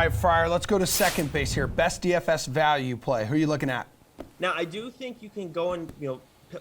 right, Friar, let's go to second base here. Best DFS value play. Who are you looking at? Now, I do think you can go and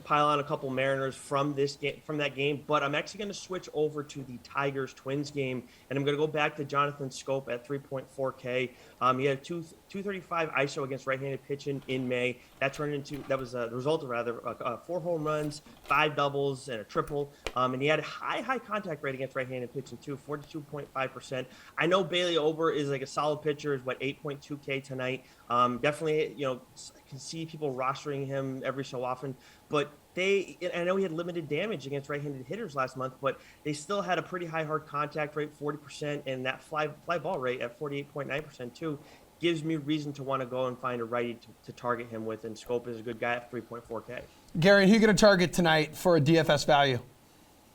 pile on a couple Mariners from that game, but I'm actually going to switch over to the Tigers Twins game, and I'm going to go back to Jonathan Scope at 3.4K. He had a 235 ISO against right-handed pitching in May. That was the result of 4 home runs, 5 doubles, and a triple. And he had a high contact rate against right-handed pitching too, 42.5%. I know Bailey Ober is like a solid pitcher, is 8.2K tonight. Definitely, I can see people rostering him every so often, but I know he had limited damage against right-handed hitters last month, but they still had a pretty high hard contact rate, 40%, and that fly ball rate at 48.9% too gives me reason to want to go and find a righty to target him with, and Scope is a good guy at 3.4K. Garion, who are you going to target tonight for a DFS value?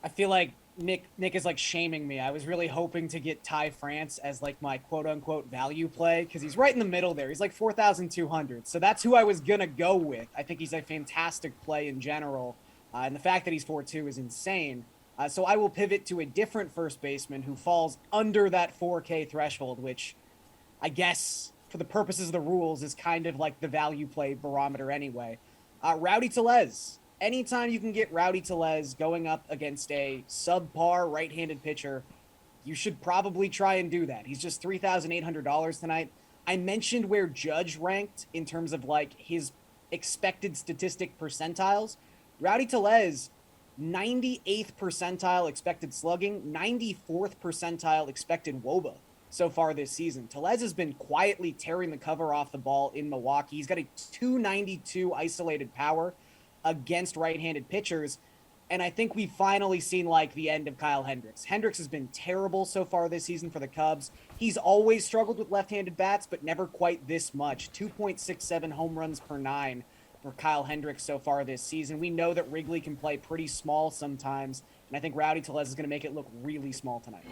I feel like Nick is like shaming me. I was really hoping to get Ty France as like my quote unquote value play because he's right in the middle there. He's like 4,200. So that's who I was going to go with. I think he's a fantastic play in general. And the fact that he's 4.2 is insane. So I will pivot to a different first baseman who falls under that 4K threshold, which I guess for the purposes of the rules is kind of like the value play barometer anyway. Rowdy Tellez. Anytime you can get Rowdy Tellez going up against a subpar right-handed pitcher, you should probably try and do that. He's just $3,800 tonight. I mentioned where Judge ranked in terms of like his expected statistic percentiles. Rowdy Tellez, 98th percentile expected slugging, 94th percentile expected WOBA so far this season. Tellez has been quietly tearing the cover off the ball in Milwaukee. He's got a 292 isolated power against right-handed pitchers, and I think we've finally seen like the end of Kyle Hendricks. Hendricks has been terrible so far this season for the Cubs. He's always struggled with left-handed bats, but never quite this much. 2.67 home runs per 9 for Kyle Hendricks so far this season. We know that Wrigley can play pretty small sometimes, and I think Rowdy Tellez is going to make it look really small tonight.